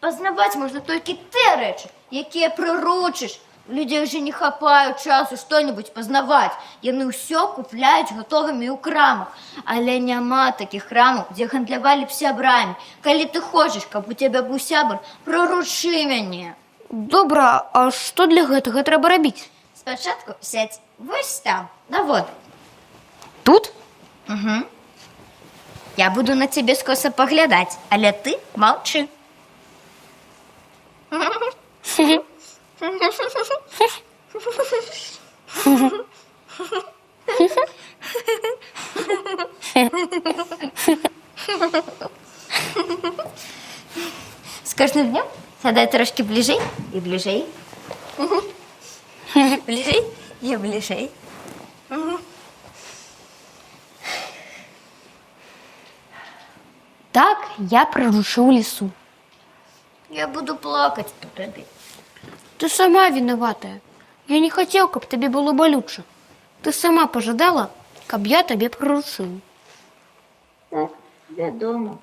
Пазнаваць можна толькі тыя рэчы, якія прыручыш. Людзей уже не хапаюць часу што-небудзь пазнаваць. Яны ўсё купляюць гатовымі ў крамах. Але няма такіх крамаў, дзе гандлявалі б сябрамі. Калі ты хочаш, каб у цябе быў сябар, прыручы мяне. Добра, а што для гэтага трэба рабіць? Спачатку сядзь вось там, на воду. Тут? Угу. Я буду на цябе скоса паглядаць, але ты маўчы. З кожным днем сядай трошки бліжэй і бліжэй. Бліжэй і бліжэй. Так я прыручыў лісу. Я буду плакаць по табе. Ты сама вінаватая. Я не хацеў, каб табе было балюча. Ты сама пажадала, каб я табе прыручыў. Так, вядома.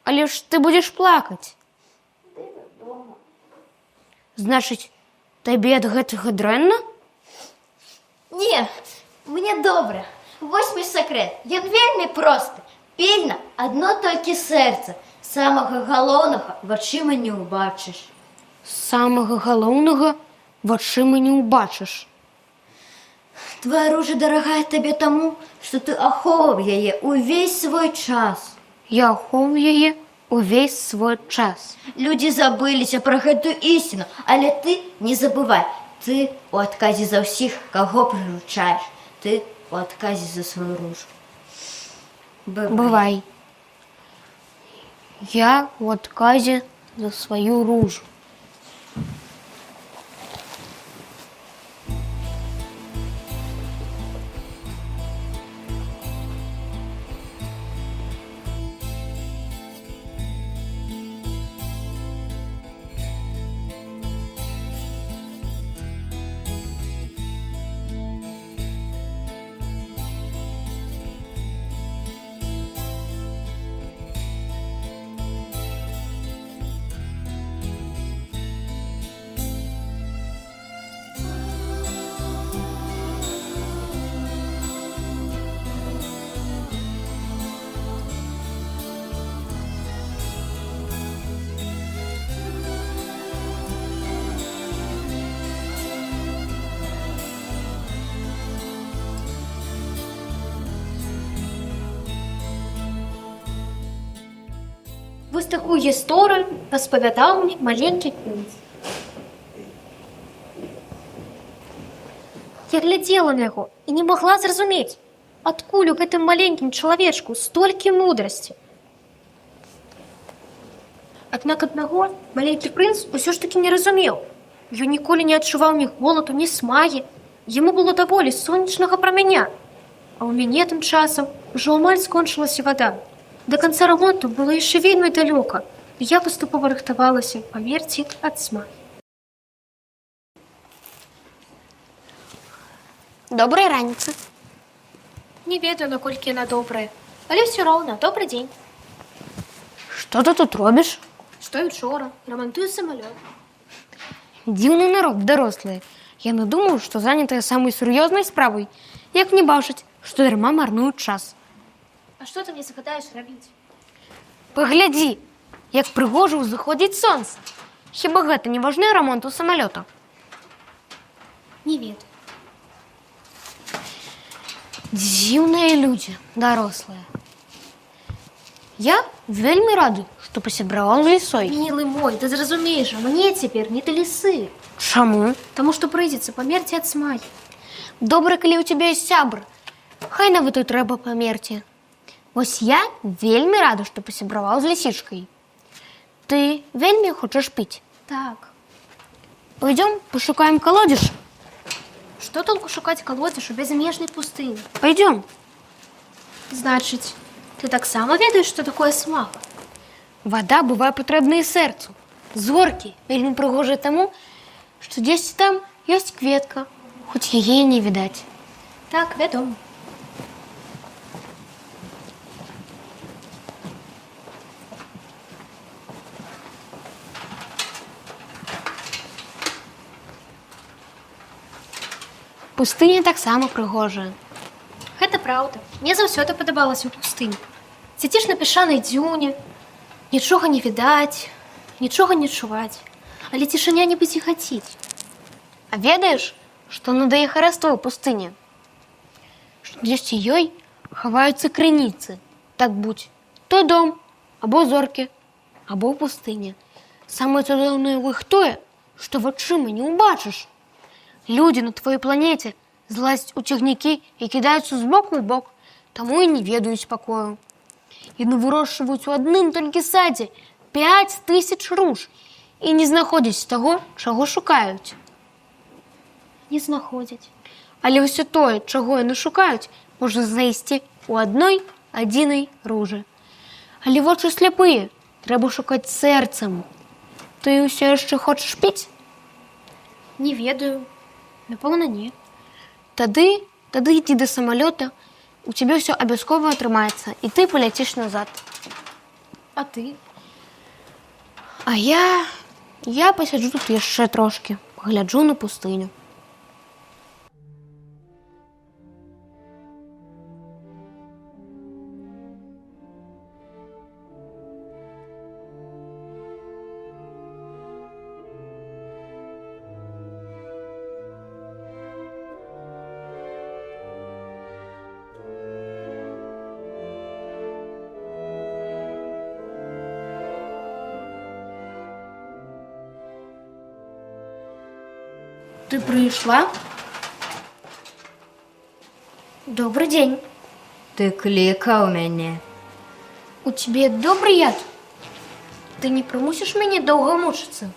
Але ж ты будзеш плакаць. Значыць, табе ад гэтага дрэнна? Не, мне добра. Вось мой сакрэт. Ён вельмі просты. Пільна адно толькі сэрца. Самага галоўнага вачыма не ўбачыш. Самага галоўнага вачыма не ўбачыш. Твоя ружа дарагая табе таму, што ты ахоўваў яе ўвесь свой час. Я ахоўваю яе ўвесь свой час. Людзі забыліся пра гэтую ісціну, але ты не забывай. Ты у адказе за ўсіх, каго прыручаеш. Ты у адказе за сваю ружу. Бывай. Я у адказе за сваю ружу. Вось такую гісторыю распавядаў мне маленькі кінь. Я глядзела на яго і не магла зразумець, адкуль у гэтым маленькім чалавечку столькі мудрасці. Аднак аднаго маленькі прынц усё ж такі не разумеў. Ён ніколі не адчуваў ні голаду, ні смагі. Яму было даволі сонечнага прамяня. А ў мяне тым часам ужо амаль скончылася вада. До канца рамонту было яшчэ вельмі далёка, і я паступова рыхтавалася памерці ад смагі. Добрай раніцы. Не ведаю, наколькі яна добрая, але ўсё роўна, добры дзень. Што ты тут робіш? Што і учора, рамантую самалёт. Дзіўны народ, дарослыя. Я надумаў, што занятая самай сур'ёзнай справай, як не бачыць, што дарма марнуюць час. А А что ты мне загадаешь робить? Паглядзі, як прыгожа ўзыходзіць сонца. Хіба гэта не важны ремонт у самалёта? Не ведаю. Дзіўныя людзі, дарослыя. Я вельмі рады, што пасябраваў з лісой. Милый мой, ты зразумеешь, мне теперь не до лисы. Чаму? Потому что придется померти от смаги. Добра, калі ў цябе ёсць сябр. Хай нават і трэба памерці. Вось я вельмі рада, што пасябраваў з лісічкай. Ты вельмі хочаш піць? Так, Пойдём пошукаем колодец. что толку шукать колодец у безмежной пустыни? Пойдём. Значит, ты так само ведаешь, что такое смага? Вода бывае патрэбна і сэрцу. Зоркі вельмі прыгожыя таму, што дзесьці там ёсць кветка, хоць яе і не відаць. Так, вядома. Пустыня таксама прыгожая. Гэта праўда. Мне заўсёды падабалася ў пустыні. Сядзіш на пясчанай дзюне, нічога не відаць, нічога не чуваць, але цішыня нібы ціхаціць. А ведаеш, што надае хараство ў пустыні? Што дзесьці ёй хаваюцца крыніцы. Так будь, то дом, або зоркі, або ў пустыні. Самае цудоўнае ў іх тое, што вачыма не ўбачыш. Людзі на твоей планеце злазяць у цягнікі і кідаюцца з боку ў бок, таму і не ведаюць пакою. Яны вырошчваюць у адным толькі садзе 5000 руж і не знаходзяць таго, чаго шукаюць. Не знаходзяць. Але ўсё тое, чаго яны шукаюць, можна знайсці ў адной адзінай ружы. Але вочы сляпыя, трэба шукаць сэрцам. Ты ўсё яшчэ хочаш піць? Не ведаю. Напэўна, не. Тады ідзі да самалёта, у цябе ўсё абавязкова атрымаецца, і ты паляціш назад. А ты? А я пасяджу тут яшчэ трошкі, пагляджу на пустыню. Ты прийшла? Добрый день. Ты клікав мяне. У тебе добрый яд? Ты не прымусіш мяне доўга мучыцца?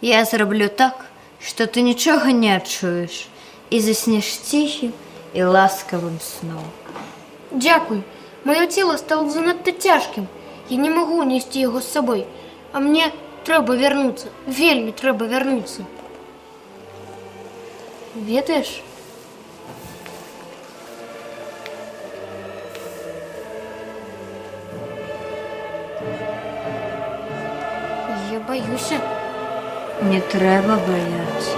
Я зраблю так, што ты нічога не адчуеш і заснеш ціхім і ласкавым сном. Дзякуй. Маё цело стало занадта цяжкім. Я не магу несці яго з сабой. А мне трэба вярнуцца. Вельмі трэба вярнуцца. Ведаеш? Я баюся. Не трэба баяцца.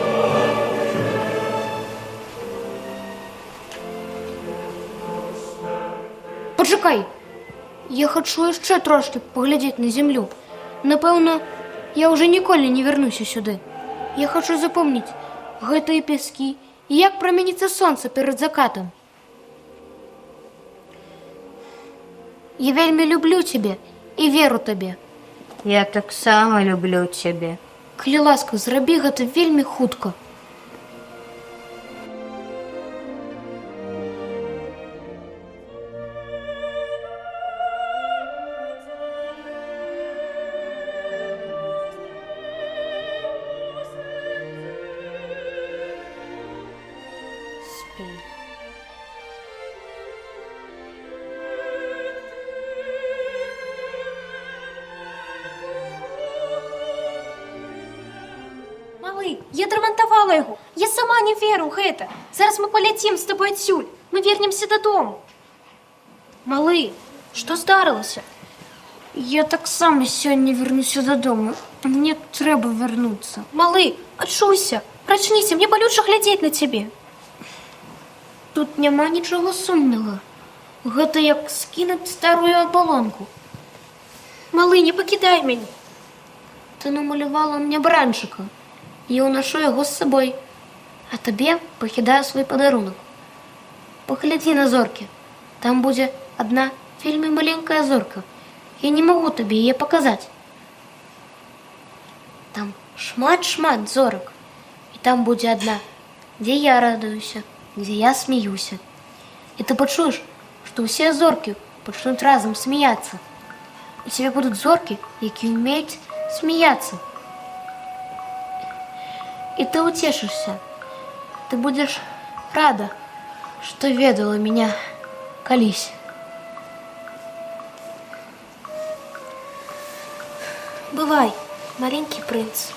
Пачакай. Я хачу яшчэ трошкі паглядзець на зямлю. Напэўна, я ўжо ніколі не вярнуся сюды. Я хачу запомніць гэтыя пяскі і як праменіцца сонца перад закатам. Я вельмі люблю цябе і веру табе. Я таксама люблю цябе. Калі ласка, зрабі гэта вельмі хутка. Малы, я драмантавала яго. Я сама не веру ў гэта. Зараз мы паляцім з табой адсюль. Мы вернемся дадому. Малы, што здарылася? Я таксама сёння вернуся дадому. Мне трэба вярнуцца. Малы, адчуйся. Прачніся, мне балюча глядзець на цябе. Тут няма нічога сумнага. Гэта як скінуць старую абалонку. Малы, не пакідай мяне. Ты намалявала мне баранчыка. Я ўнашу яго з сабой. А табе пакідаю свой падарунак. Паглядзі на зоркі. Там будзе одна вельмі маленькая зорка. Я не магу табе яе паказаць. Там шмат-шмат зорак. І там будзе одна, дзе я радуюся, дзе я смеюся. І ты пачуеш, што ўсе зоркі пачнуць разам смяяцца. У цябе будуць зоркі, якія ўмеюць смяяцца. І ты уцешышся. Ты будзеш рада, што ведала меня калісь. Бывай, маленькі прынц.